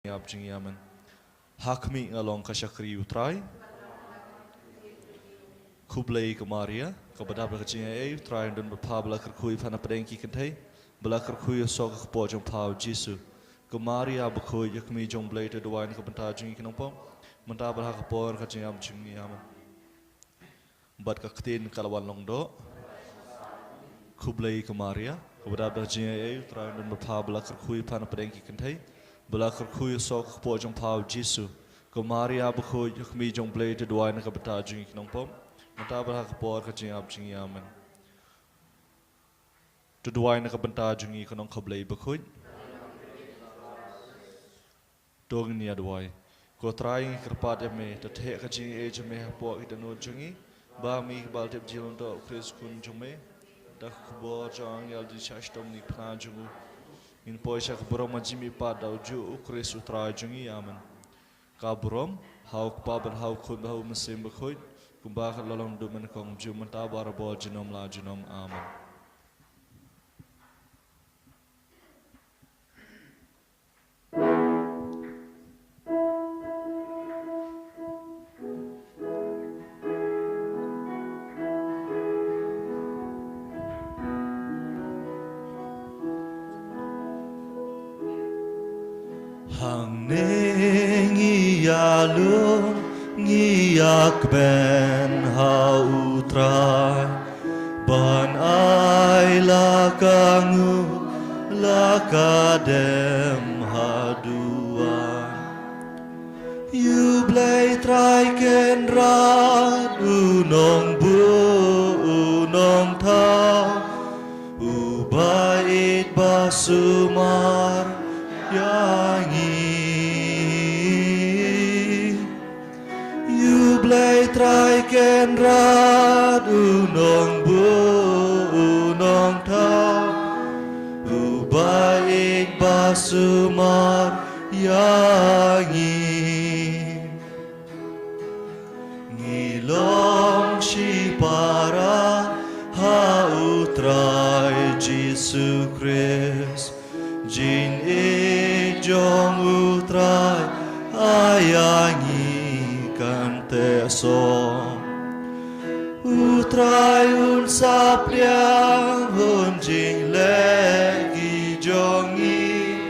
Abjing Yaman. Hakmi ngalong kasyakri utrai. Kublai kemaria. Kepada berkecingnya utrai dan berpabla kerkui pana pedengki kentai. Bela kerkui sok kepojong pau Jisu. Kemaria berkui yakmi jong blai te doain kebentar jingi kenompong. Mentah berhak kepor kecing Abjing Yaman. Bat kaktin kalawan longdo. Kublai kemaria. Kepada berkecingnya utrai dan berpabla kerkui pana pedengki kentai. Bela kerkui sok kepojong pau Jisu. Kemaria berkui yakmi jong blai te doain kebentar jingi kenompong. Mentah berhak kepor kecing Abjing Yaman. Tuduai nak bentar jungi kanong kablay bakut. Dong ni aduai. Ko trying kerpat eme teteh kacing age me hapo kita no jungi. Ba mi bal tip jilon do Chris kun jume. Dak kubo jang yal di shashtom ni pna jungu. In poisha kubrom jimi pa dau ju Chris utrai jungi amen. Ka brom hau kpaban hau kun hau mesim bakut. Kumbah lolong dumen kong ju mentah barabo jinom la jinom amen. Hang ngialung ngiak ben hautrai ban ai lakangu lakadem haduan you blai trai ken rad unong bu unong ta ubait basumar yangi you blai trai ken rad unong bu unong ta ubait basumar yangi ngilong si para hautrai Jisu Christ Jin jong utrai ayangi kan te song utrai un sapliang hun jing legi jongi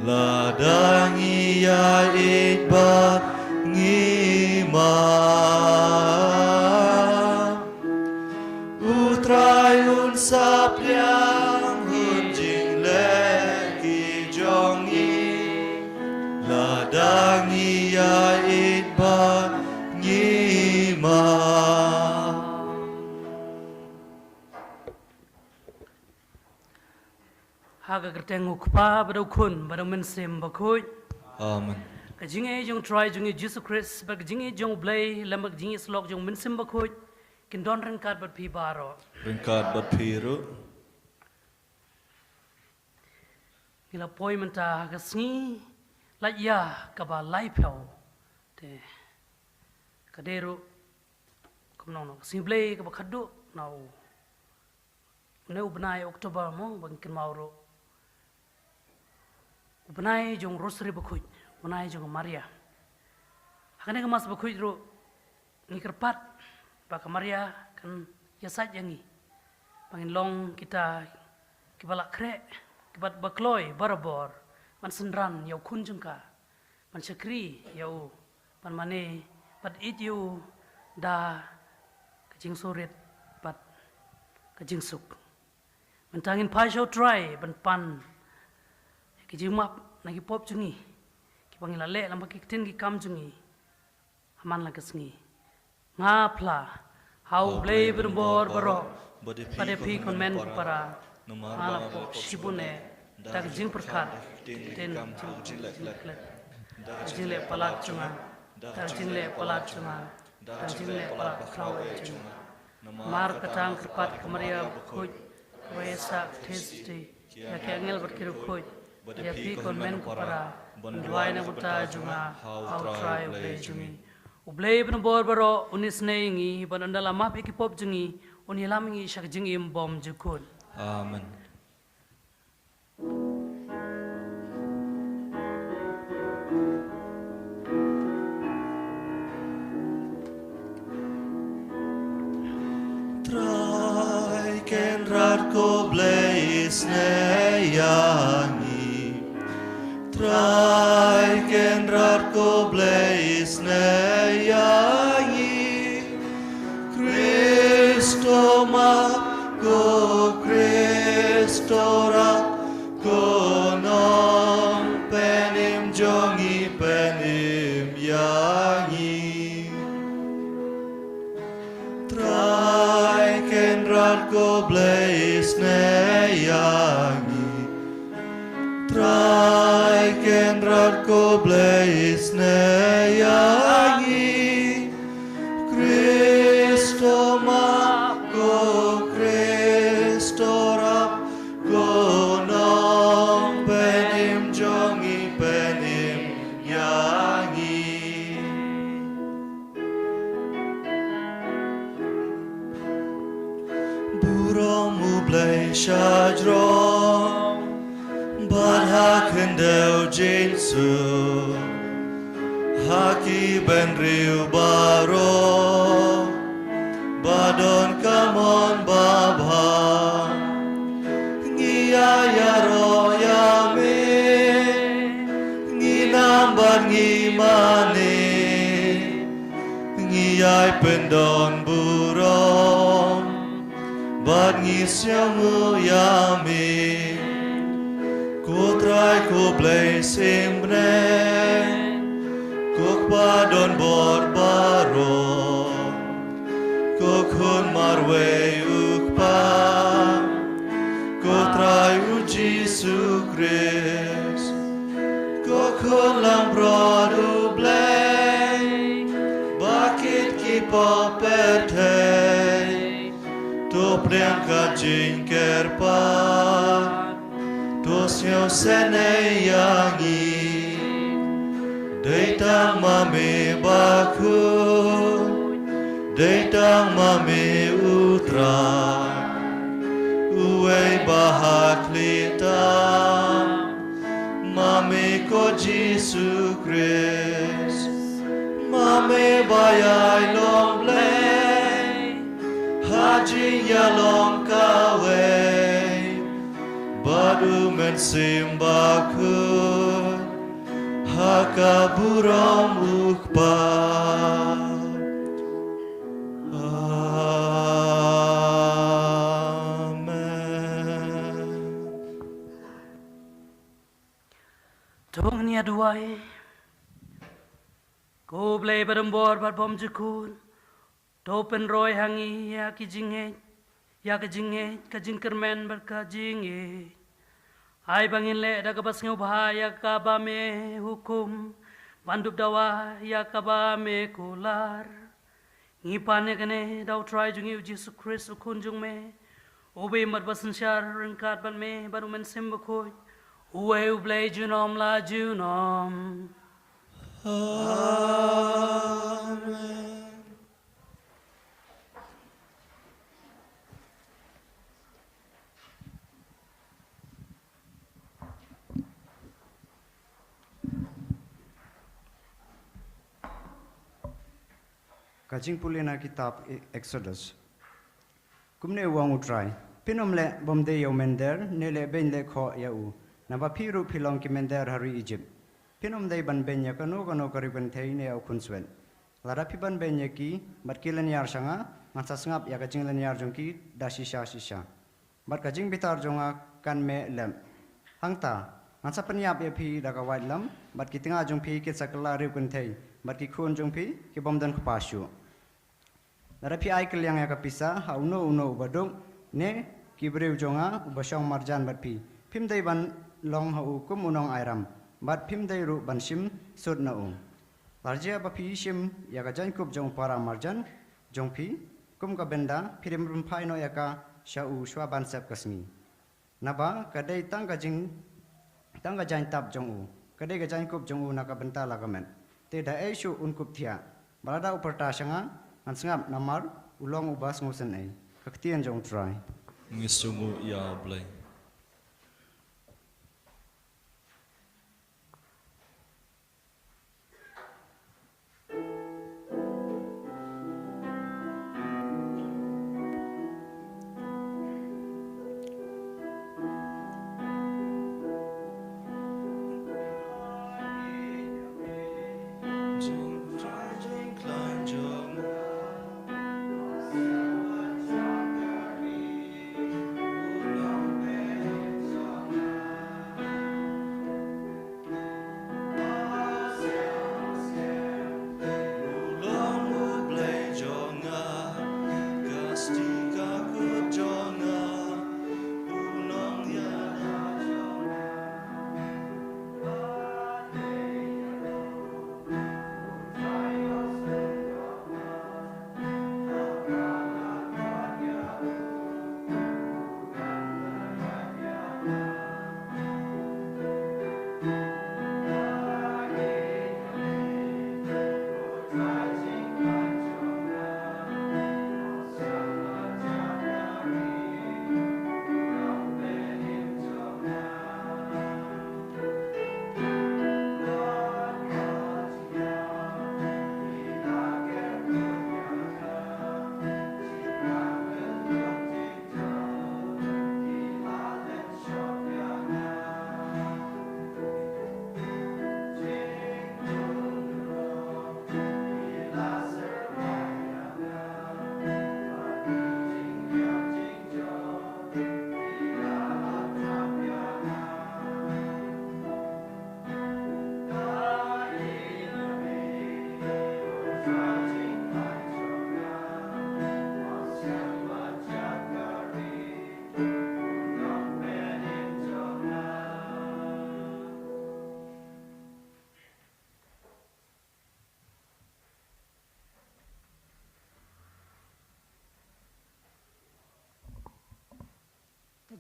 ladangi ya itbat ngima utrai un sapliang hun jing legi jongi ladangi ya itbat ngima. Haga kertengu kpa badau kun badau mensim bakut. Amen. Kajinge jong try jongi Jesus Christ bag jinge jong blay lambak jinge slok jong mensim bakut. Kindon rengkat bat pi baro. Ringkat bat piru. Gila poi menta kasngi la ya kaba lai piao te kaderu kumnono sing blay kaba khadu nau ne ubnai Oktober mo bangkin mauro ubnai jong rosary bakut ubnai jong Maria akane kemas bakut ro ni kerpat baka Maria kan yasat yangi bangin long kita kibalak krek kibat bakloi barabor man sendran yau kun jengka man syakri yau man mane pat it yu da kajing surit pat kajing suk mentangin pasau try ban pan kajing map nagi pop jungi kipangin lale lamba kitin ki kam jungi aman lagasngi ngapla hau blay berbor baro pada pi konmen para ala pop shibune tak jing perkat ten jing le palat cuma tak jing le palat cuma tak jing le palat kau cuma mar katang kerpat kemaria kuj wesa testi ya kengel berkiru kuj ya pi konmen para duai na buta cuma how try ublay jungi ublay berbor baro unis neingi banandala map ikipop jungi unilamingi syak jingi bom jukun. Amen. rat ko blaze ne yangi Trai ken rat ko blaze ne yangi Kristo ma ko Kristo ra ko nom penim jongi penim yangi Trai ken rat ko blaze ne yangi Trai ken rat ko blaze ne yangi Kristo ma ko Kristo rap ko nom penim jongi penim yangi Burong ublay shajro Badha kendau jinsu Haki ben riu baro Badon kamon babha Ngia yaro yame Ngi namban ngi mane Ngi ai pendon buron Bad ngi siamu yame Ko trai ko blay simbre Kok padon bor baro Kok hun marwe ukpa Kok trai u Jesu Christ Kok hun lang brod u blay Bakit ki pa pertay To priang ka jing kerpa To siêu sene yangi Dei tang mame baku Dei tang mame utra Uwe bahak lita Mame ko Jesu Christ Mame bayai long blay Haji yalong kawe Badu men simbaku Hakaburam ukpa Amen Tong ni aduai Ko blay badambor bad bom jukun Topen roy hangi ya kijinge Ya kajinge kajing kermen berkajinge Hai bangin le da kabas ngau bahaya kabame hukum Bandup dawa ya kabame kular Ngipane kene dau try jungi Yesus Kristus kunjung me Ube mat basan syar rengkat ban me baru men sembukoy Uwe ublay junom la junom Amen Kajing pulina kitab Exodus. Kumne uang utrai. Pinom le bomde yau mender nele ben le kho yau. Naba piru pilong ki mender hari Egypt. Pinom dei ban ben ya kano kariban thei ne au kunswen. Lara pi ban ben ya ki bat kilen yar sanga ngasa sngap ya kajing len yar jongki dasisha sisha. Bat kajing bitar jonga kan me lem. Hangta ngasa penyap ya pi da ka wait lam bat ki tinga jong pi ki sakla ri kun thei. Bat ki khun jong pi ki bom dan khpashu. Narapi ai keliang ya kapisa ha uno badung ne kibreu jonga ubasang marjan bat pi pim dai ban long ha kum unong airam bat pim dai ru ban sim sud na ung larja ba pi sim ya ka jan kup jong para marjan jong pi kum ka benda pirim rum phai no ya ka sha u shwa ban sap kasmi naba kadai tang ka jan tap jong u kadai ka jan kup jong u na ka benta la kamen te da ai shu un kup thia balada uparta sanga Ansngap namar ulong ubas ngusen ai kaktian jong try Ngisungu ya blay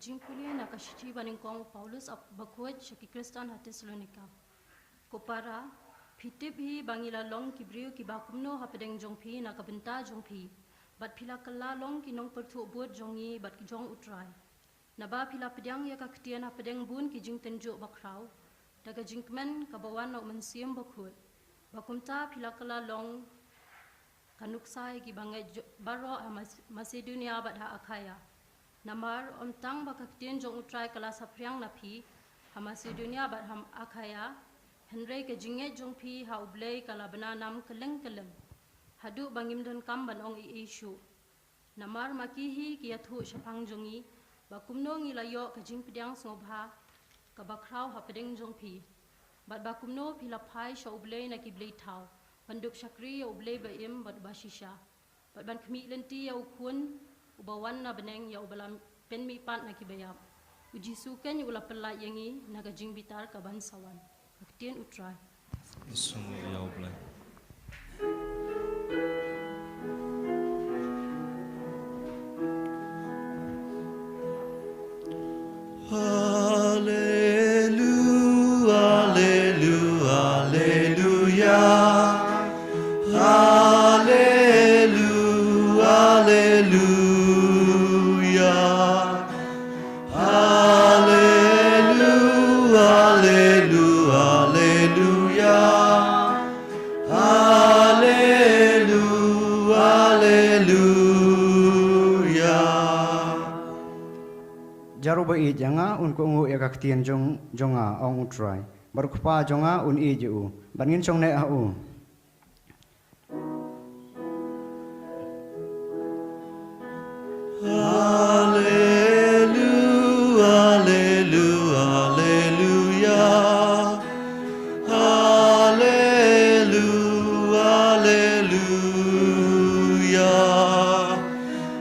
Kajingpuli na kashiti baning kong Paulus ap bakwet syaki Kristan ha Tesalonika. Kopara pitip hi bangila long kibriu ki bakumno hapadeng jongpi na kabenta jongpi. Bat pila kala long kinong pertu buat jongi bat ki jong utrai. Naba pila pedang ya kaktian hapadeng bun ki jing tenjuk bakrau. Daga jingkmen kabawan na mensiam bakwet. Bakumta pila kala long kanuksai ki bangai baro Macedonia bat ha Akaya. Namar ontang bakaktian jong utrai kala sapriang napi ha Macedonia bat ham Akaya Henry ke jinget jong pi ha ublay kala benanam keleng hadu bangim don kam ban ong isu namar makihi ki athu syapang jongi bakumno ngilayo ke jing pedang sngobha ka bakrau ha pedeng jong pi bat bakumno pila phai sha ublay na ki blay thau banduk syakri ya ublay baim bat bashisha bat ban khmi lenti ya ukun ubawan na beneng ya ubalam pen mi pat na kibayap uji suken ula pelai yangi naga jing bitar ka bansawan aktian utrai Sungguh ya Allah. Hallelujah, hallelujah, hallelujah, hallelujah, hallelujah, hallelujah, hallelujah, hallelujah, hallelujah. Jaruba i janga un ko ngu ya kaktian jonga ong utrai. Baru kupa jonga un i ju. Bangin chong ne au. Hallelujah, hallelujah, hallelujah, hallelujah,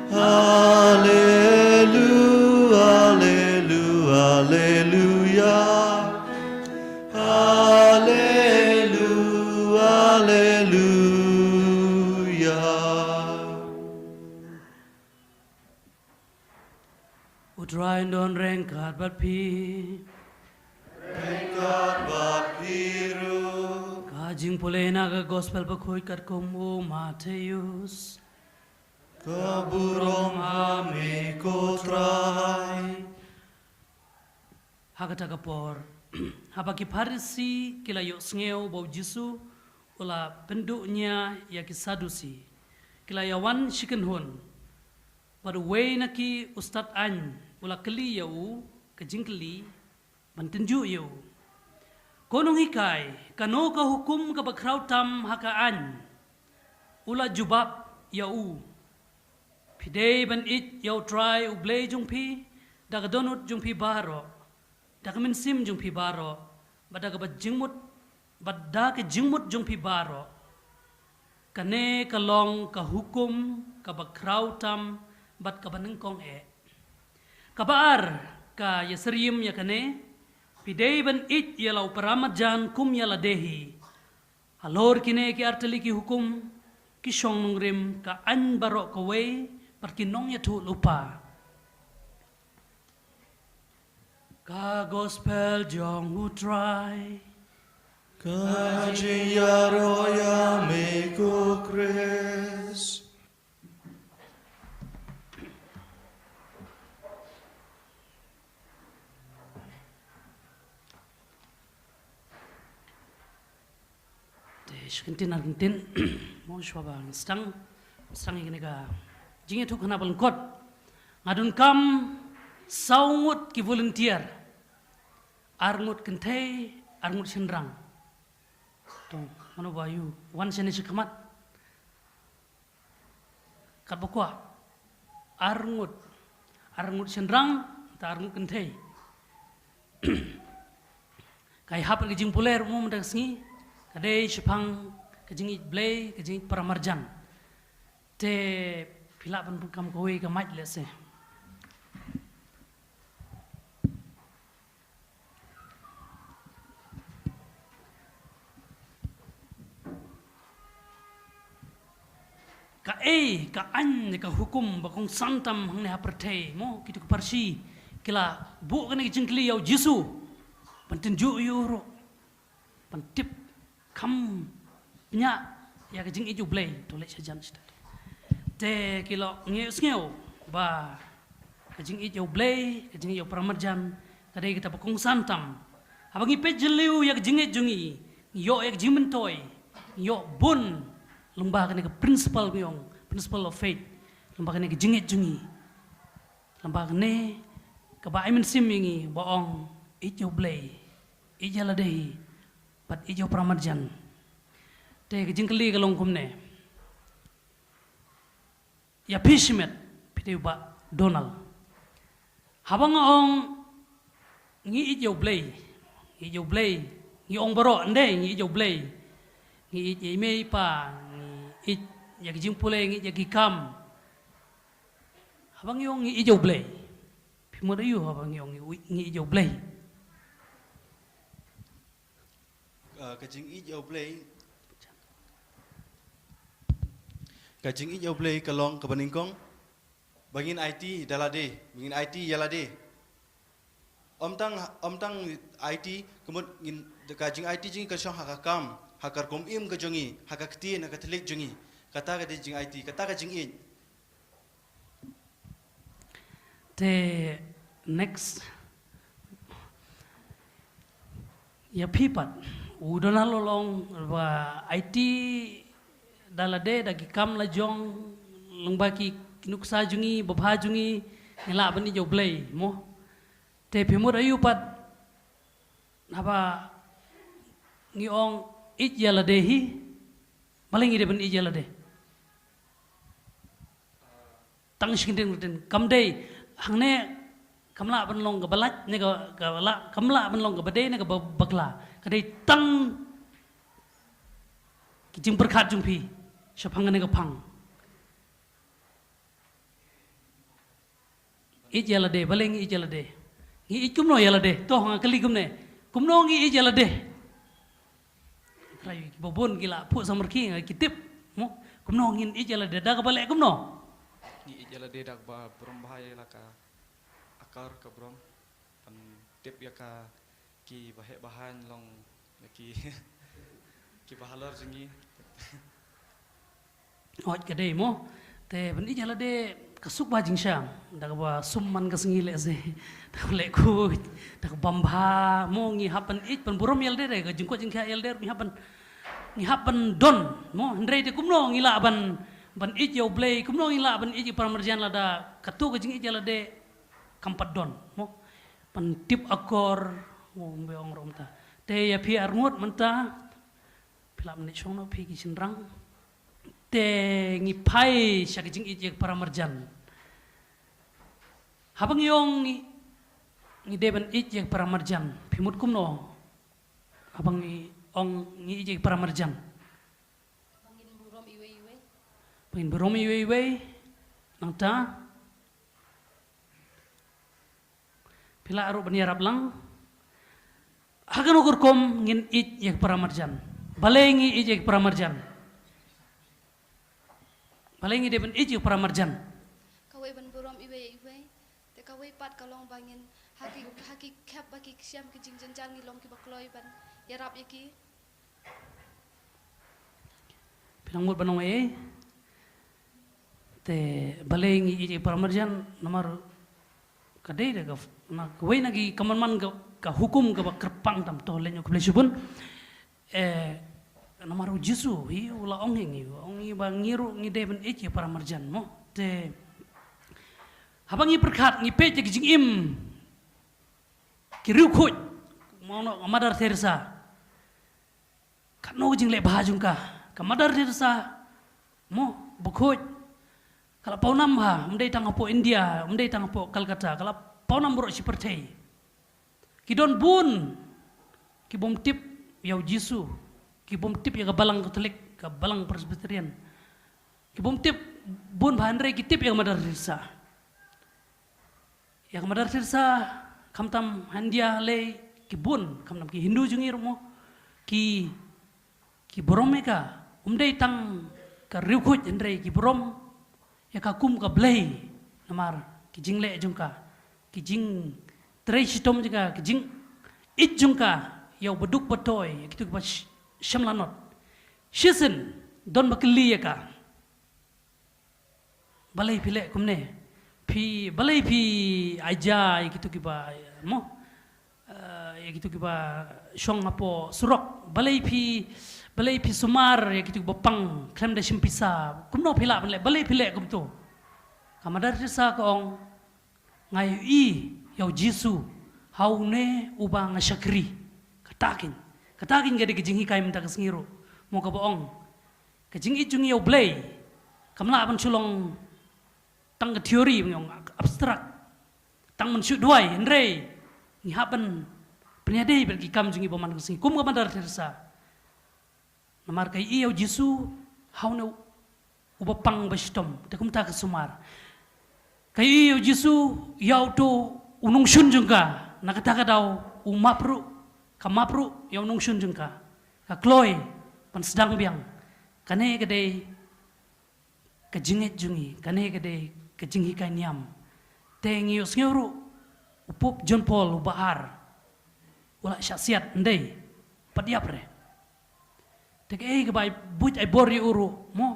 hallelujah, hallelujah, hallelujah. Utrai don rengkat bat pi Engkat bat biru, kajing pulena ka gospel bakhoy kat komu Mateus kaburong ami kotrai. Hakata kapor habaki Farisi kila yo sngew bau Jisu ula penduknya ya ki Sadusi kila yawan shikenhun baru way naki ustad an ula keli yau kejingkeli mantenju yau konong hikai kano ka hukum ka bakrau tam hakaan ula jubab yau pidei ban it yau try ublay jungpi daga donut jungpi baro daga mensim jungpi baro badaga bajingmut badaka jingmut jungpi baro kane kalong ka hukum ka bakrau tam bat ka banengkong kabar ka yasriyim ya kane pidei ban it yalau paramajan kum yala dehi halor kine ki artali ki hukum ki shong nungrim ka an barok ka way perkinong ya tu lupa ka gospel jong hu try Kajing ya roya meko kres. Shkintin argentin mo shwabang stang ini ka jinge tu kana balkot ngadun kam saungut ki volunteer arngut kentei arngut sendrang tong mano bayu wan sene shikamat kat bokwa arngut sendrang ta arngut kentei kai hap ki jing puler mo mendak singi kadai shipang kejing blay kejing paramarjan te pila ban kam kowe ka maj lese ka an ka hukum bakong santam hang ne hapertei mo kitu parsi kila bu kan ki jingkli yau jisu pantin ju yuro pantip kam nya ya ki jing iju blay tole sajan sta te kilo ngeu ba ki jing iju blay ki jing iju pramarjan kadai kita pakung santam abangi pejeliu ya ki jing jungi yo ya ki jimentoy yo bun lembah kan ke principle biong principle of faith lembah kan ke jing jungi lembah kan ka ba imen simingi boong ijo blay ijala dehi pat ijo pramarjan te ke jingkeli ka longkum ne ya pishmet pite ba Donald habang ong ngi ijo blay ngi ong baro ande ngi ijo blay ngi ime pa ngi ya ke jingpule ngi ya kam habang yong ngi ijo blay pimod ayu habang yong ngi ijo blay kajing ijo blay kalong kabaningkong bangin IT dalade bangin IT yalade om tang IT kemud ngin kajing IT jing kasong hakakam hakar kom im kajongi hakakti na katelik jongi kata ka jing IT kata ka jing it te next ya pipat udona lolong wa IT dalade dagi kam la jong lengbaki nuksa jungi babha jungi ngila bani jo blay mo te pimur ayu pat napa ngiong it yala dehi maling ide ban ijala de tang shingding den kamdei hangne kamla ban long ga balat ne ga bala kamla ban long ga bade ne ga bagla kadai tang ki jing berkhat jungpi shapang ne ga phang ijala de baleng ijala de ngi ikumno yala de to hang kali kumne kumno ngi ijala de rai bobon gila pu samarki ngai kitip mo kumno ngin ijala de da ga bale kumno ni ijala de dak ba brom bahaya la ka akar ka brom pan tip ya ka ki bahe bahan long ki ki bahalar jingi oj ka de mo te ban ijala de kasuk ba jingsam da ba summan ka singi le se da le ku da bamba mo ngi hapan it pan burom yel de ga jingko jingka yel de ngi hapan don mo ndre de kumno ngi la ban it yo blay kumno ngi la ban it pramarjan la da katu ga jing ijala de kampat don mo pan tip akor mo beong romta te ya pi arngot menta pilam ne chongno pi ki sinrang te ngi pai syak jing ijek pramarjan habang yong ngi deben ijek pramarjan pimut kumno habang ngi ong ngi ijek pramarjan bangin burom iwe nangta pila aru baniarap lang hagan ukur kom ngin ijek pramarjan balengi ijek pramarjan paling ide ben iju pramarjan kawai ban borom iwe te kawai pat kalong bangin haki kep baki siam ki jing janjang ni long ki bakloi ban yarap iki pinang mut banong te baleng iju pramarjan nomor kadai de na kawai nagi kaman ka hukum ka kerpang tam to lenyo ka blesubun namaru jisu hi ula ongi bangiru ngi deben iji pramarjan mo te habangi berkat ngi peje jing im ki rukut mono Mother Teresa kano jing le bahajung ka Mother Teresa mo bukut kala paunam ha mdei tang po India mdei tang po Calcutta kala paunam bro seperti kidon bun ki bom tip yau jisu ki bom tip ya balang Katolik ka balang Presbyterian ki bom tip bun bahanre ki tip ya Mother Teresa ya Mother Teresa kamtam handia le ki bun kamtam ki Hindu jungir mo ki boromeka umdei tang ka riukut andre ki borom ya ka kum ka blay namar ki jingle jungka kijing treichitom juga kijing it jungka yau beduk betoy gitu ba shamlanot shisen don bakli ka balai pile kumne pi balai pi aja gitu kiba mo gitu kiba shong apo surok balai pi sumar gitu kiba pang klem da shimpisa kumno pila balai pile kumto kamadar sa kong ngayu i yau jisu haune ubang syakri katakin gade kejing hikai minta kesengiro mau ka boong kejing ijung yau blay kamla ban sulong tang ke teori ngong abstrak tang men syut duai henrei ni haban penyadai bagi kam jungi boman kesing kum ka mandar tersa namar kai i yau jisu haune ubapang bastom takum ta kesumar kai yau jisu yau to unung shun jungka nakata daw umapru kamapru yau unung shun jungka ka kloy pan sedang biang kane gede kejinget jungi kane gede kejingi kai niam tengi usngeuru upup John Paul ubahar wala syasiat ndai padiap re tek ke bai buj ai bori uru mo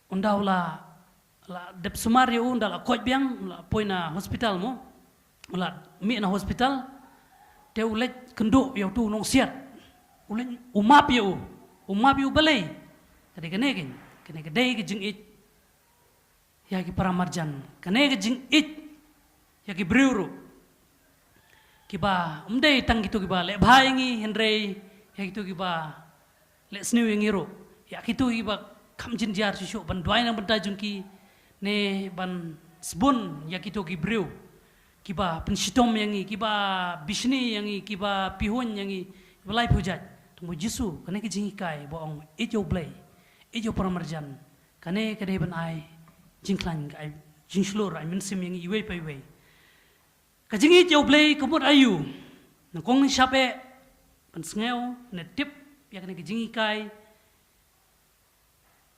undaw la dep sumari unda la koj biang la poina hospital mo la mi na hospital te ulet kendo yau tu nong siat ulet umap yu balai kade kene dei ke jing it ya ki paramarjan kene ke jing it ya ki breuru kiba umdei tang gitu kiba le bhaingi henrei ya gitu kiba le sniu yengiro ya gitu kiba kamjin jar shisho ban dwai nang benta jungki ne ban sbun ya gitu ki breu kiba penshitom yangi kiba bishni yangi kiba pihun yangi belai pujat tunggu jisu kene ke jing kai boong ijo blai ijo paramarjan kane kade ban ai jingklan ai jingslor ai minsim yang iwe pai we kajingi ijo blai kumut ayu nangkong shape ban sngew ne tip ya kane ke jing kai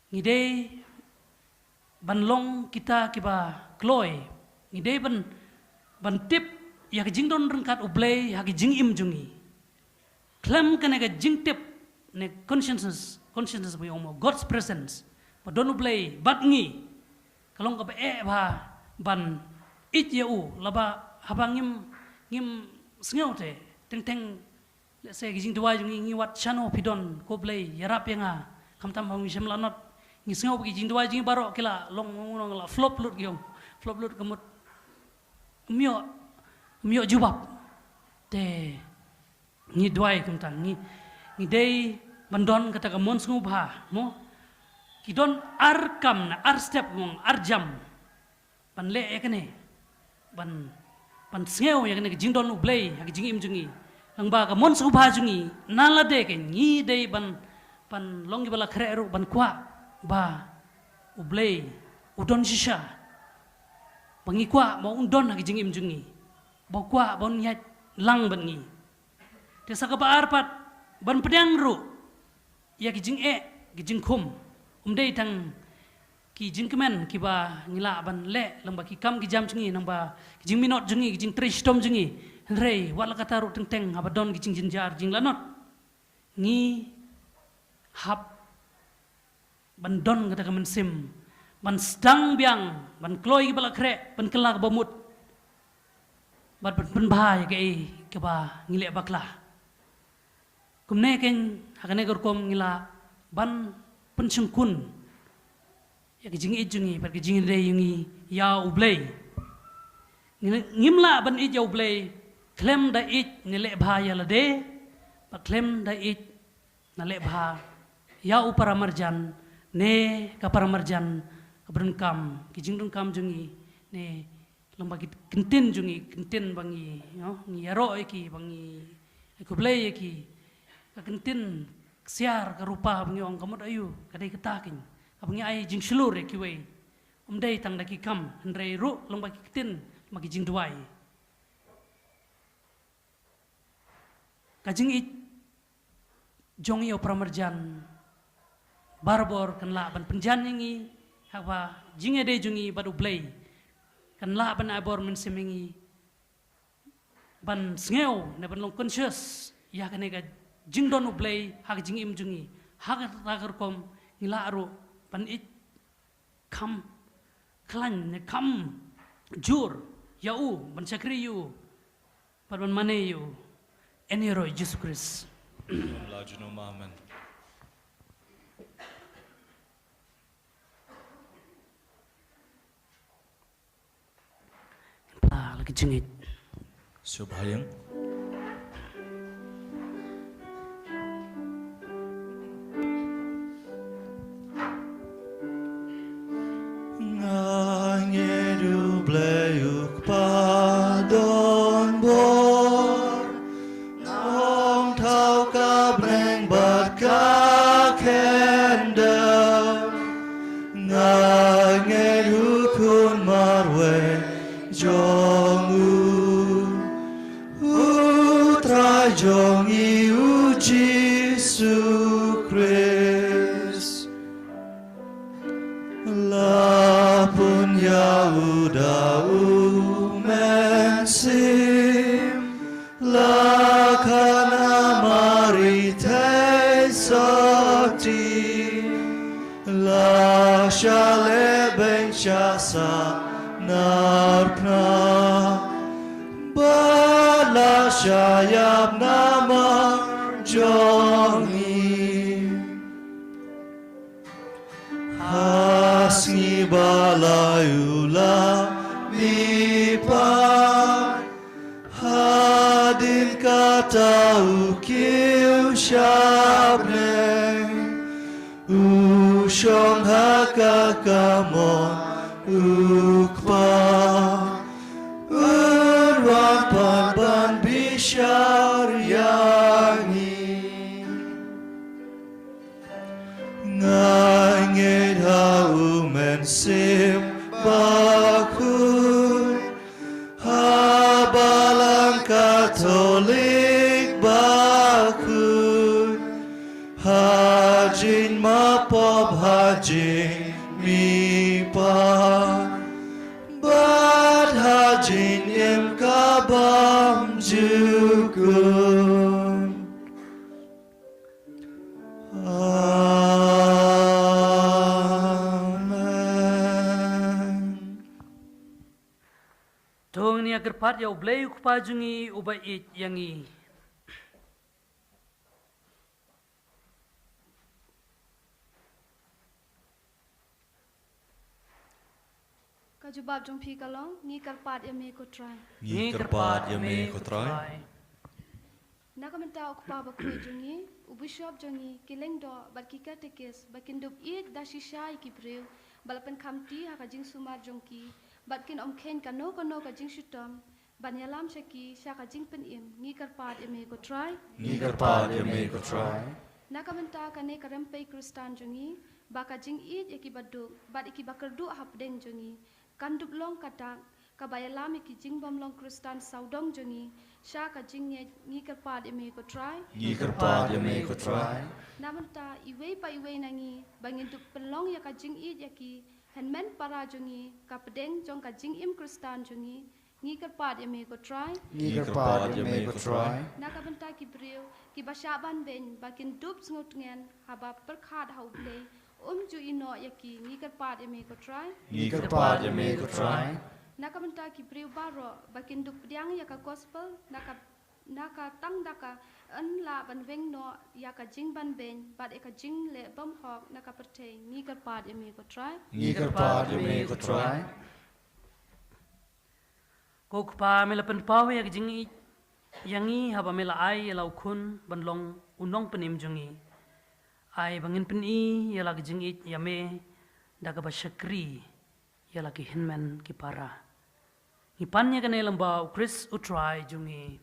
ngide ban long kita kiba kloy ngide ban tip ya ke jing don rengkat ublai ya ke jing im jungi klem kane ke jing tip ne consciousness by God's presence but don't play but ngi kalong ka ba ban it yeu laba habang ngim sngeote teng let's say gijing dua ngi wat chano pidon ko play yarap yang kamtam bang wisam lanot ngi sngeop gijing dua jingi baro kila long la flop lut kemut mio jubab te ngi dua kamtam ngi dei bandon kata ka mon sngubha mo kidon arkam na ar step mong arjam ban le ekene ban sngew yakene jingdon ublei hak jing im jungi lang ba ka mon sngubha jungi nala de ke ngi dei ban longi bala khreru ban kwa ba ublei udon shisha bangi kwa mo undon hak jing im jungi ba kwa bon nyat lang ban ngi desa ka ba arpat ban pedang ru ya kijing kijing kum umdei tang kijing kemen kiba ngila ban le lamba ki kam ki jam jungi namba kijing minot jungi kijing tristom jungi rei wala kata ru teng abadon kijing jinjar jing lanot ngi hap ban don kata kemen sim ban sedang biang ban kloi bala kre ban kelak bamut ban bahaya ke ba ngile bakla kumne ken hakane gorkom ngila ban penchungkun ya kijing ijungi par kijing re yungi ya ublei ngimla ban ij ya ublei klem da ij nile bha ya lade pa klem da ij nale bha ya uparamarjan ne ka paramarjan kabrenkam kijing dengkam jungi ne lamba kentin jungi kentin bangi no ngi yaro iki bangi kublei iki kagentin siar karupa bangi ong kamot ayu kadai ketakin abangi ai jing slur kiwe umdai tang daki kam hendrei ru lomba kitin magi jing duai kajing it jong yo pramarjan barbor kenla ban penjan ngi hawa jinge de jungi badu blai kan la ban abor min semingi ban sngew ne ban long conscious ya kan ga jingdon ublay hak jing im jungi hak ragar kom ngila aro ban it kam klan ne kam jur yau ban sakri yu ban mane yu eniro Jesus Christ Laju nama amen. lagi jengit Subhayang. Ngangedu blayuk padon bor Ong tau kabreng bat kakendem Ngangedu kun marwe jong utrai jong iu Jesus Christ la pun Yahuda mensim la kana marite soti la shale ben shasa narpna bala shayab nama jongi hasngi balayula mipa hadin kata ukiu shabne ushong hakakamon ukpa urwan pan bishar yangi ngangit hau mensim bakun habalang katolik bakun hajin mapop hajin mipa bad hajin im kabam jukun amen tong ni agar pat ya ublay ukpajungi ubait yangi Kajubab jong phi kalong ngi karpat yame ko try. Ngi kerpat yame kotrai Nakamenta okpa bakwe jongi ubishop jongi kileng do barkika tekes bakindup it da shisha ikibreu balapan khamti hakajing sumar jongki batkin omkhen kano kano kajing shutam banyalam shaki shakajing penim ngi karpat yame ko try. Ngi kerpat yame kotrai Nakamenta kane karampai kristan jongi bakajing it yakibaduk bat ikibakerdu hapdeng jongi kandup long katak kabayalam ikijing bam long kristan saudong jongi sha kajing ngi karpat yame ko try. Ngi kerpat yame kotrai Namanta iway pa iway nangi bangin tu pelong ya kajing it yaki henmen para jongi kapdeng jong kajing im kristan jongi ngi karpat yame ko try. Ngi kerpat yame kotrai Nakabenta kibriu ki basyaban ben bakin dup sngut ngen haba perkhat hauble ju ino yaki ngi karpat yame ko try. Ngi kerpat yame kotrai Nakabenta kibriu baro bakin dup diang yaka gospel naka tang daka an la ban weng no yaka jing ban ben bat eka jing le bam hok naka pertei ngi karpat yame ko try. Ngi kerpat yame kotrai kokpa melapan pawe yak jingi yangi haba mela ai lau kun banlong unong penim jungi ai bangin peni ya lagi jingi yame daga basyakri ya lagi hinmen ki para ngipannya kene lembau Chris utrai jungi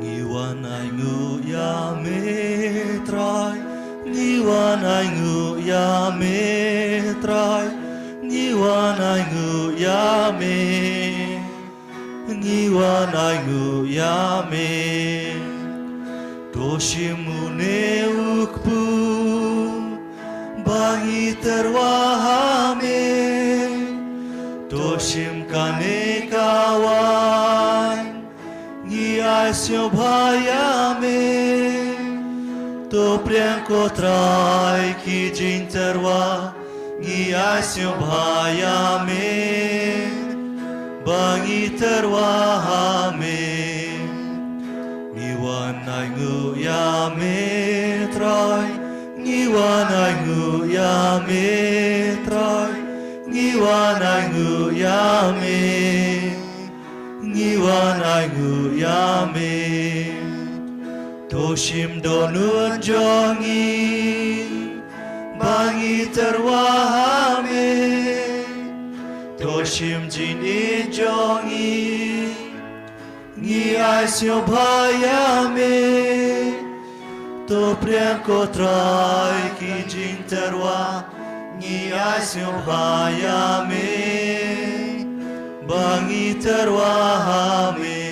Ngiwan ay ngu ya metrai Ngiwan ay ngu ya metrai Ngiwan ay ngu ya me ngiwan aingu yame Toshimune ukpu bangi terwahame Toshim kane kawan ngi aisyo bhayame To priang kotrai ki jing terwa ngi aisyo bhayame bangi terwahame Ngiwan aingu yame trai Ngiwan aingu yame trai Ngiwan aingu yame Ngiwan aingu yame Toshim donun jongi bangi terwahame Toshim jini jongi ngi aisyo bhayame To priang kotrai ki jing terwa ngi aisyo bhayame bangi terwahame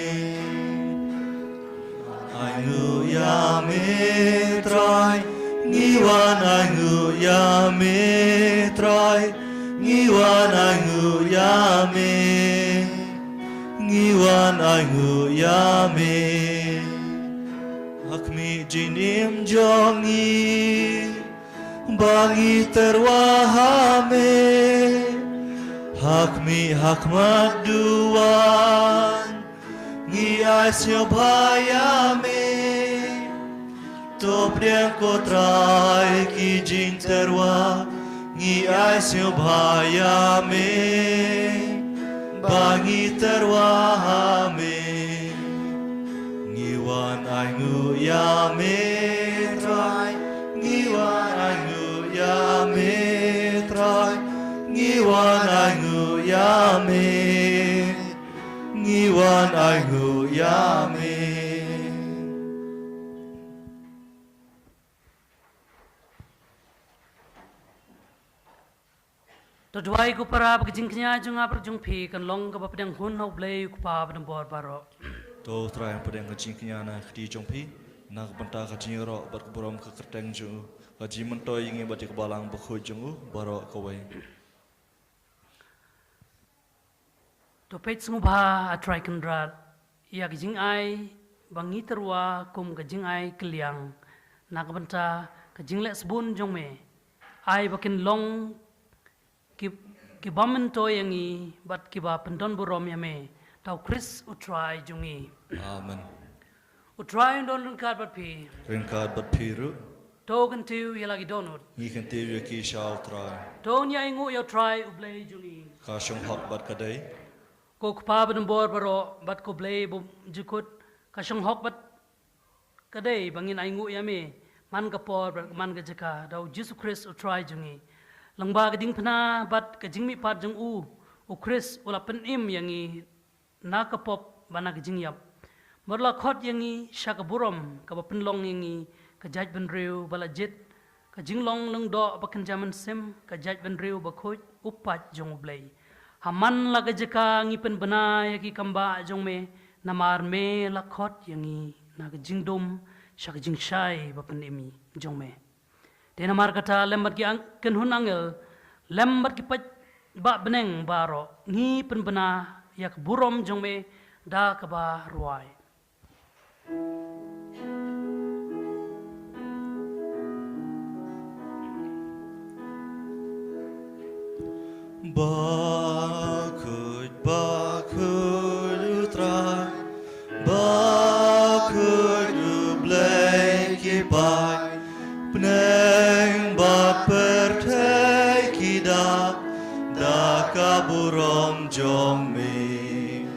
Aingu yame trai ngiwan aingu yame trai ngiwan aingu yame ngiwan aingu yame Hakmi jinim jongi bangi terwahame Hakmi hakmat duan ngi aisyo bhayame To priang kotrai ki jing terwa ngi aisyo bhayame bangi terwahame Ngiwan aingu yame trai Ngiwan aingu yame trai Ngiwan aingu yame Ngiwan aingu yame To dwai ku para bagjing knya jung apar jung phi kan long ka bapdang hun hau blei ku pa badam bor baro To trai pedang kacing kenyana kdi jongpi nak banta kacing ro bat kubrom ke kerteng ju kaji mentoy ingi bat kebalang bakhu jungu baro kawai To pet sumubha a try kan rat ya gijing ai bangi terwa kum gijing ai kliang nak banta gijing le sbun jong me ai bakin long ki bamen to yangi bat ki ba pendon burom yame tau Chris utrai jungi Amen utrai don lengkat bat pi Ringkat bat piru to kan tiu ya lagi donut Ngi kan tiwi ki shao trai to nya ingu ya try ublei jungi Kashong hot bat kadai ko pa badam bor baro bat ko blei bu jukut kasong hok bat kadai bangin aingu yame man ka por man ka jaka dau Jesus Christ utrai jungi Langba gading pana bat kajing mi pat jeng u Chris ula pen im yangi nakapop bana kajing yap marla khot yangi shaka burom ka pen long yangi ka jaj ben riu bala jit ka jing long leng do bakan jaman sim ka jaj ben riu ba khoj upat jong blai haman la ka jaka ngi pen bana yaki kamba jong me namar me la khot yangi na ka jing dum shaka jing shai ba pen imi jong me Tena mar kata lembat ki ken hun angel lembat ki pat ba beneng baro ngi pen bena yak burom jong me da ka ba ruai Bakud utrai Bakud ublei ki bai Peneng bat pertai kidak da kaburom jong me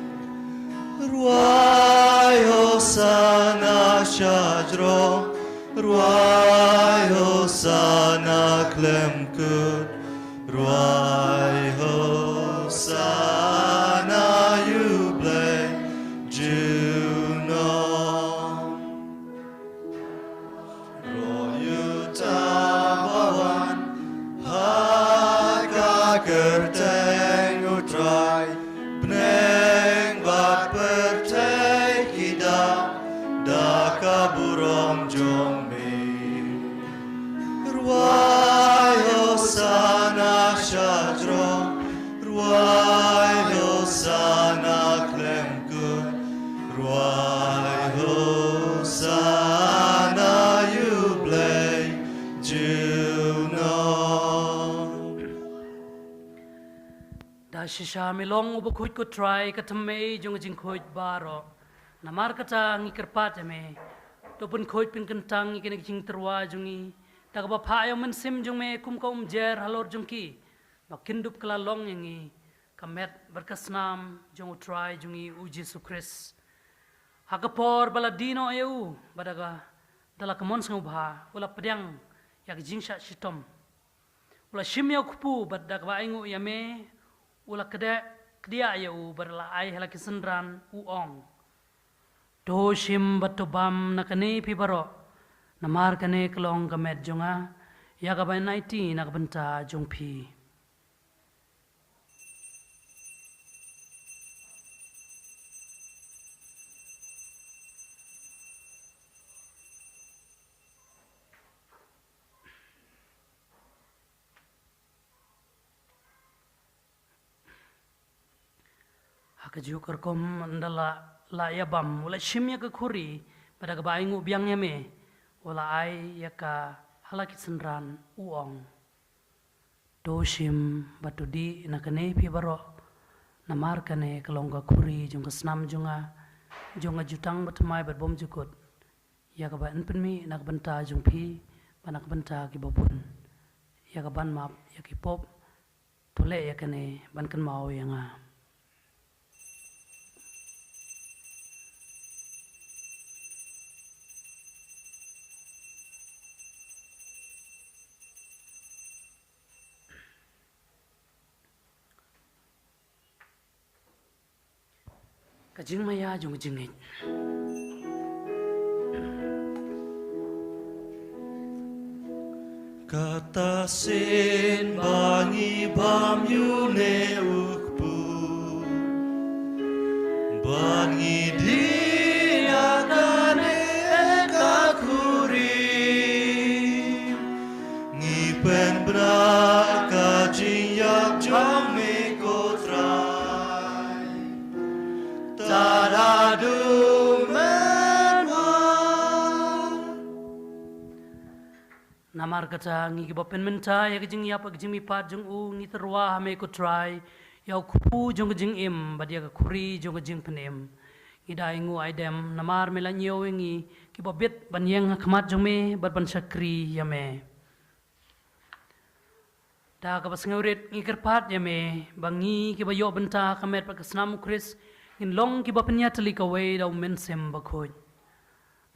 Ruai hosana shajro Ruai hosana klemkut Ruai hosana yublei juno Kerteng utrai Peneng bat kaburong jong me ruai hosana shadro ruai hosana klemkun ruai hosana yublei juno da shisha milong ubo kuj ko try katame jong jing kuj baro namar kata ngikirpat me to pun kuj pin kentang ikene jing terwa jongi daga ba phayo men sim jong me kum kom jer halor jong ki makindup kala long yangi kamet berkasnam jong try jongi u Jesu Christ hakapor bala dino eu badaga dala kamon sngubha ula pedang yak jing sha shitom ula shimya kupu badaga ba ingu yame ula kedia eu berla ai hala kisendran uong do shim batobam nakane pibaro namar kane klong kamet jonga yaga ba 19 nakbenta jongpi Kaju kerkom ndala la yabam wala shimya ka khuri pada ka baingu biang yame wala ai yaka halakit sendran uong do shim batudi nakane pi baro namar kane kalongga khuri jong snam jonga jutang batmai bat bom jukut yaka ba enpenmi nak benta jong pi banak benta ki babun yaka ban map yaki pop tole yakane ban kan mau yanga Kajing maya jong jingit. Kata sin bangi bam yune ukpu bangi dia kane kakuri ngipen bra kajing yak jong me kotrai taradu Namar kata ngi kibapen menta ya kajing ya pak jing mipat jong u ngi terwa hame ko try ya kupu jong jing im badia ka kuri jong jing penem ngi dai ngu aidem namar melanyo ngi kibabet banyeng khmat jong me bat ban sakri ya me da ka bas ngauret ngi kerpat ya me bangi kibayo benta kamet pak snam Chris in long kibapen ya tali ka we da men sem bakhoj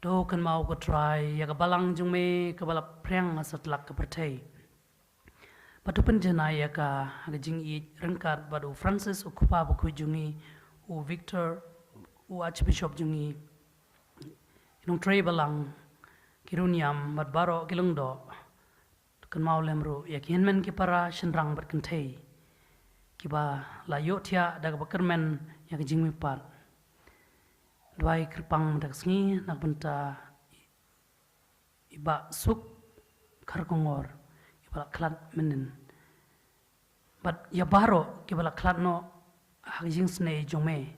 do kan mau ko try ya ka balang jung me ka bala preng asat lak ka perthai patu pen jana ya ka jing I rengkat badu Francis ukupa bu ku jungi u Victor u Archbishop jungi inong tray balang kiruniam bat baro kilung do kan mau lemru ya ki henmen ki para shenrang bat kenthai ki ba la yo thia da ka kermen ya ka jing mi pat Dwai kerpang dak sngi nak benta iba suk karkongor iba klat menen but ya baro kibala klat no hagjing snei jome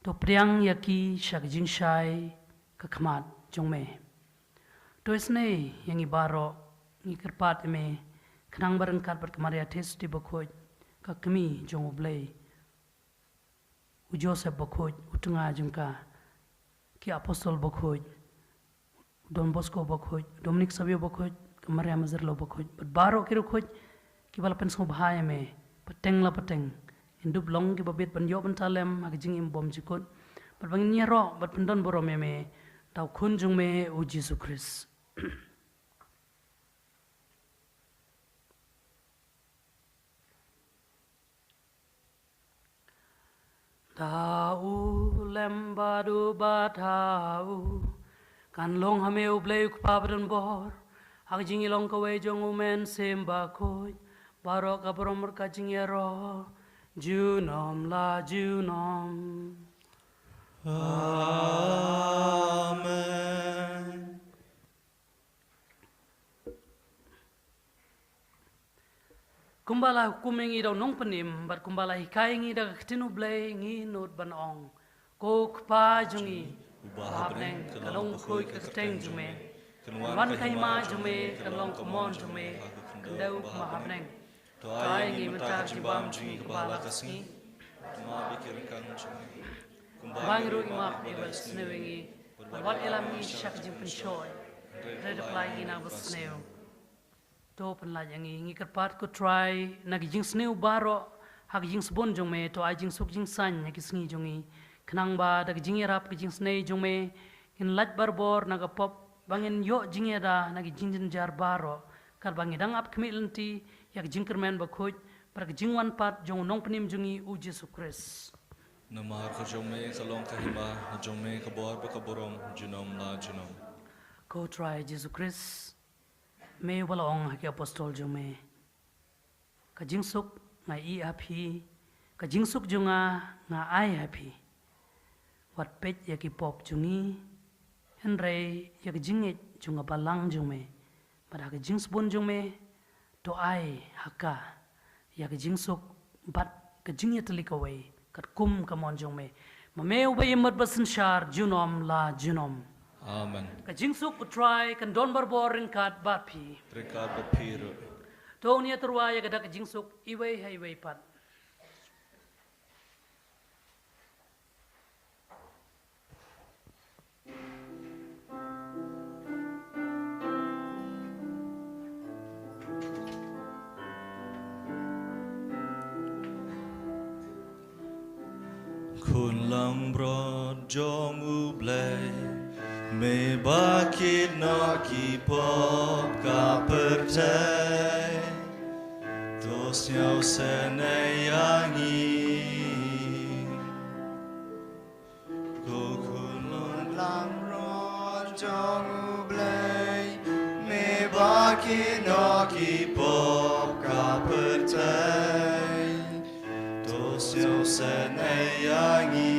to priang yaki shagjing shai kakmat jome to snei yang ibaro ngi kerpat me knang barengkat ber kemaria tes di bokoj kakmi jong oblei u Joseph bokoj utunga jungka ki apostol bokoj Don Bosco bokoj Dominic Savio bokoj kamaria mazerlo bokoj baro kiru khoj ki bala penso bahaya me pateng la pateng indub long ki babet ban yo ban talem ag jing im bom jikot bat bangin nyero bat pendon boro me tau kunjung me u Jesu Christ Tau lembadu batau kan long hameu bleu kupabren bor ag jingi long kawe jong umen semba koi barok kaprom merka jingero junom la junom ka hukum ngi daw nong penim bat kumbala hikai ngi da ktinu blay ngi not ban ong ko kpa jungi bahab neng kalong khoi ka kteng jume wan kai ma jume kalong komon jume kendau mahab neng tai ngi mentar jibam jungi kebala kasngi ma bikir kang jungi bang ru ima ibal snewengi wat elami shak jim penchoy red apply ina basneo to penla ngi kerpat ko try nagi jing sneu baro hak jing sbon jong me to ai jing suk jing san ngi sngi jongi khnang ba dag jing rap ki jing snei jong me in lat barbor naga pop bangin yo jing da nagi jing jar baro kar bangi dang ap khmi lenti yak jing kermen ba khoj par jing wan pat jong nong pnim jongi u jesu christ Namar ka jong me kalong ka hima jong me ka bor ba ka borom junom la junom ko try jesu christ me walong haki apostol jong me ka jing suk ngai I happy ka jing suk junga nga ai happy wat pet yaki pop jungi henre yak jingit junga balang jong me pada ka jing spon jong me to ai haka yak jing suk bat ka jing yatlik away kat kum kamon jong me me ubay mat basan shar junom la junom Amen ka jing suk utray kan don barborin kat bat pi Trika ba piro to niya turwa ya gadak jing suk iway highway pat Kun lang brod jong u blay me bakit na ki pop ka percay tos nhau senayangi ko kun lang brod jong u blay me bakit na ki pop ka percay tos nhau senayangi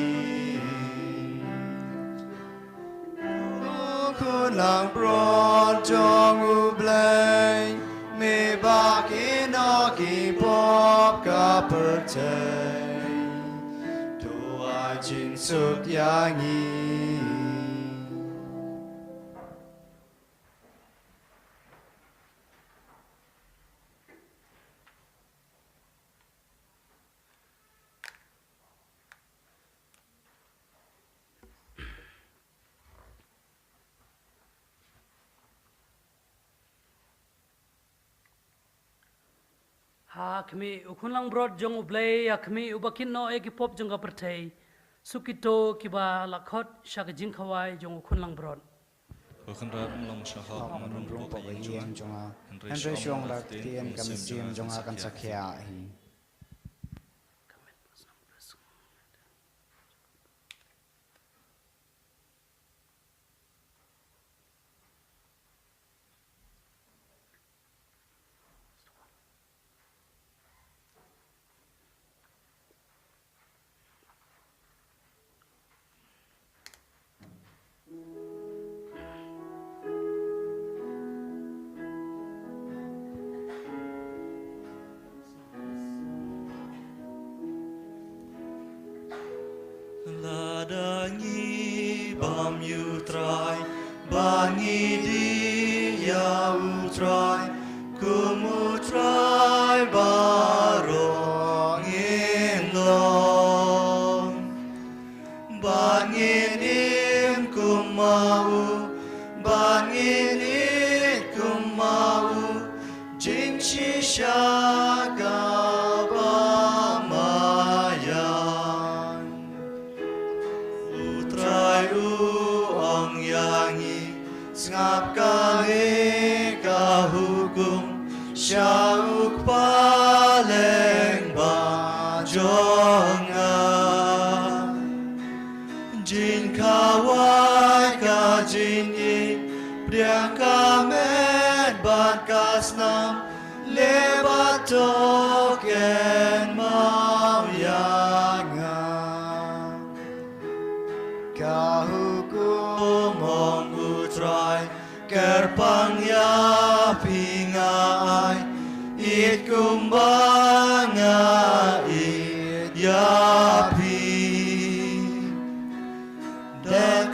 lang broad jong u blay me bakin aki pop ka percay to ai jin suk yangi ha kmi ukunlang brod jong ublay ya kmi ubakin no eki pop jong pertei sukito kiba lakhot shak jing khawai jong ukunlang brod Kukenrat mlong syahab Hak marun menurung pok pok injong iem jonga Henry syong lak tien kami sim jonga kan sakya hi Ladangi bam yutrai bangi di ya utrai kumutrai barong inlong bangin im kumau bangin it kumau jing shishaga ngap kahi kahukum syauk paleng bajonga jin kawai ka jin yi priang kamet bat kasnam lebat token mau yanga kahukum ong utrai kerpang ya pingai it kumbai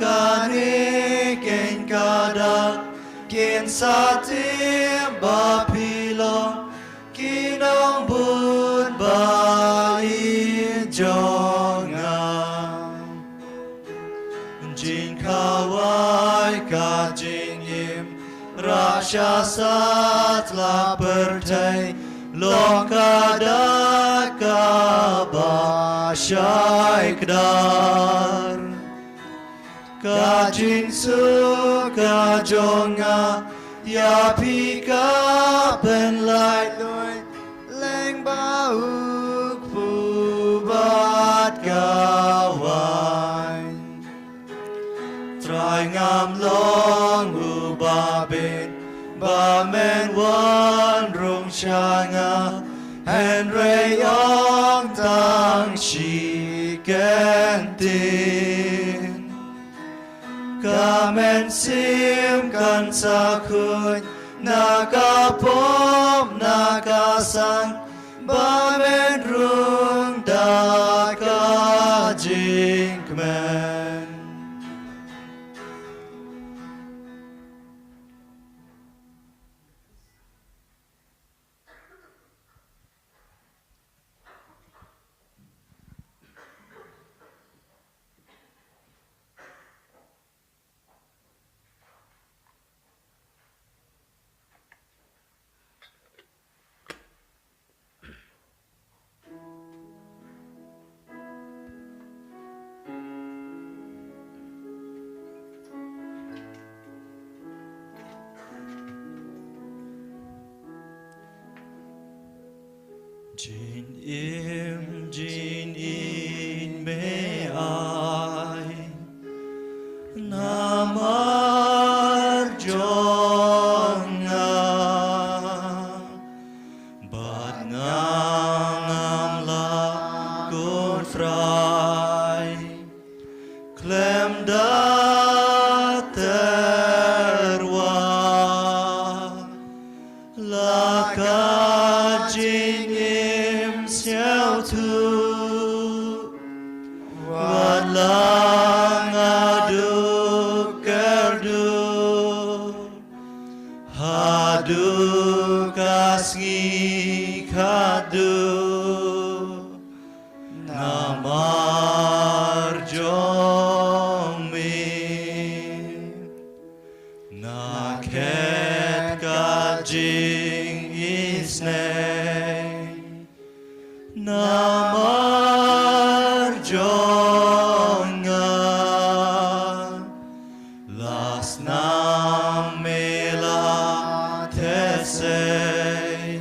kani ken kada ken sate bapilo kinong bud bai jonga jin kawai ka jin im rasyasa telah berdaya lokada kabasyai kedar kajing suka jonga ya pika ben lai loi leng bau pubat kawan trai ngam long ubabin ba men wan rong shanga hen rei ong tang shi kentin kamen sim kan sakun naga pom naga sang ba men rung da ka jinkmen. Jin in me ai namar jonga bat ngam la kun frai klem da terwa la ka jin Xiao tu walang adu kerdu hadu kasih kadu namar jomi naket kajing isnei namar jonga las namela tesei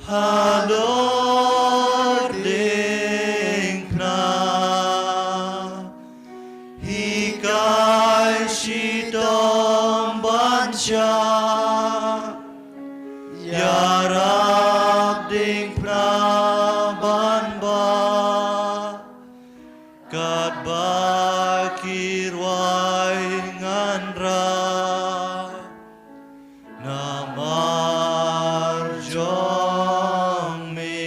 halor dingna hikai shidom bansha yarab ding praban ba kat bakir wai nganra namar jongmi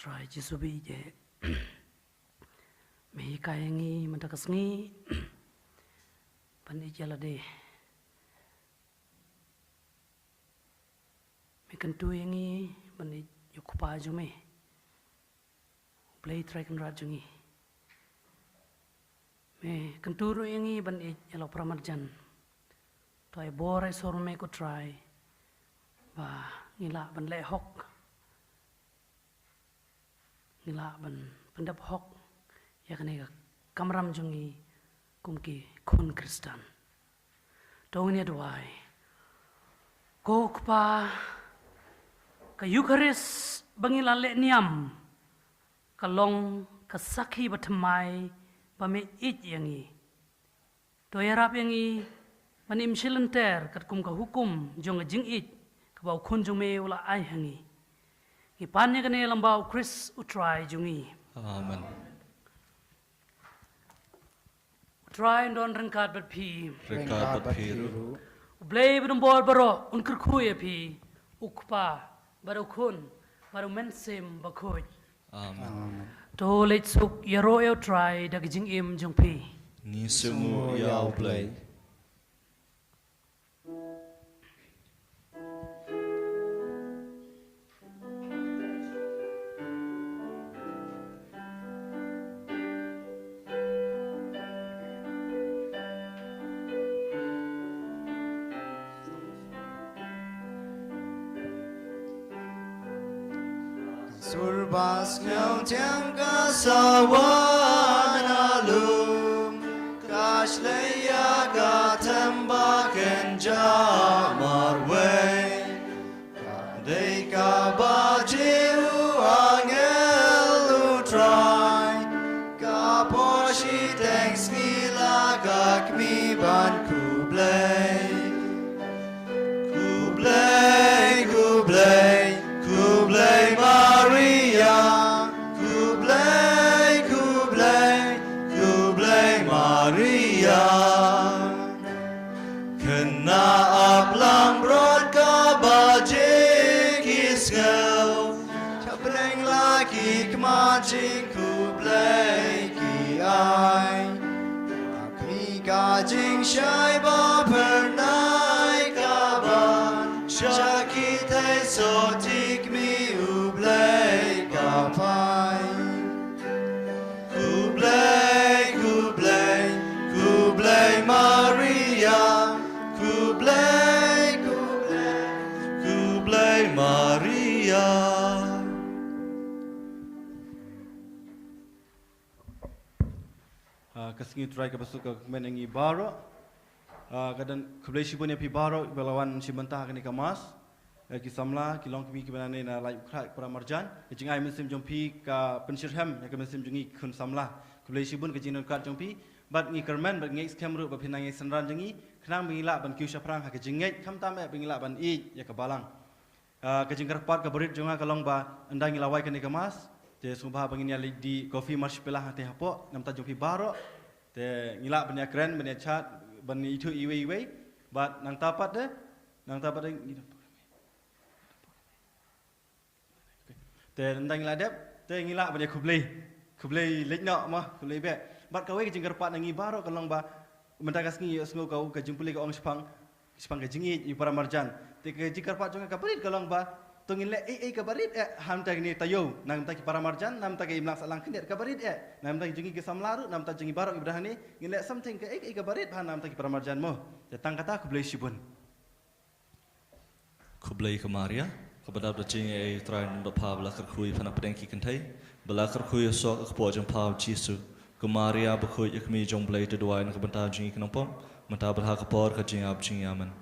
try Jesubi je me kayangi mantakasngi pani jalade me kantu yangi pani yokupa jume play track and rajungi me kanturu yangi ban elo pramarjan to ai bore sorme ko try ba ngila ban le hok ngila ban pendap hok yakni kamram jungi kumki kun Kristen. Dongnya doai. Kokpa ka Eucharis bangila le niam kalong kasakhi batamai pame it yangi. Doyarap yangi manim silenter kat kum ka hukum jong jing it kabau kun jong me ula ai hangi. Ipanya kane lambau Chris utrai jungi. Amen. Utrai don rengkat bat pi. Rekat berpiru. Blay bedum bor baro unkir kuya pi. Ukpa baru kun baru mensim bakuj. Amen. To let suk yaro yo try dag jing im jong pi. Ni sungu yau play. Surbas ngau tiang ka sawan alum kash leya ka tembaken jamar way dei ka bajiu angel utrai ka poshi thanks nila ka kmi ban kublay kublay kublay kublay Maria kublay kublay kublay Maria kena aplang rod ka bajik isngel cabreng lagi kemajing kublay ki ai kami kajing syai ba pernai kaban syakit hai sotik mi ublay kapai kublay kublay kublay Maria kublay kublay kublay Maria. Kasingi try ka pasuk ka menengi baro. Kadang kublay sibunya pi baro belawan sibantah kani kamas. Ki samla ki long ki banane na lai ukra para marjan. Ki jingai mesim jompi ka pensirham ya ka mesim jungi kun samla. Kublay sibun ka jinon kat jompi. Bat ngi kerman bat ngi skamru ba pinangi senran jungi. Kenang bingila ban kiu saprang ha ka jingai kam tam bingila ban I ya ka balang. Ka jingkar pat ka berit jonga ka long ba andang ngilawai kani kamas. Te subha bangin ya di coffee marshmallow hati hapo nam ta jompi baro. Te ngila banya keren banya chat ban itu iwe bat nang tapat de te nang ngila dep te ngila banya kublay lekno mah kublay be bat kawe ke jingkar pat nangi baro kalong ba mendagas ngi sngo kau ke jumpuli ke ong sepang ka jingi i para marjan te ke jingkar pat jonga ka perit kalong ba tungin le ka barit ham ta ni tayo nam ta ki para marjan nam ta ke imlang salang kendet ka barit nam ta jungi ke samlaru nam ta jungi barok ibrahani ngile something ke ka barit ha nam ta ki para marjan mo te tang kata kublay sibun Kublay ke Maria. Kepada berjing try untuk pabla kerkui pana pedengki kentai. Bela kerkui sok kepo jeng pab Jesu. Ke Maria berkui ikmi jong blay te doain ke bentah jingi kenompom. Mentah berhak kepor ke jing ab jing aman.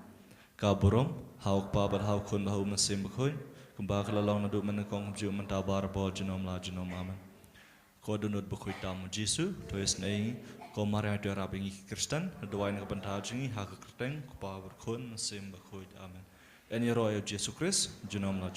Ka burung hauk pa ber hauk kun bahu mesim berkui. Kembang kelalong naduk menekong ju mentah bar bol jenom la jenom aman. Ko dunut berkui tamu Jesu. Tuis nei ko Maria tu rabingi Kristen. Doain ke bentah jingi hak kerteng kepa berkun mesim berkui aman. Eni roh Yesus Kristus jenom la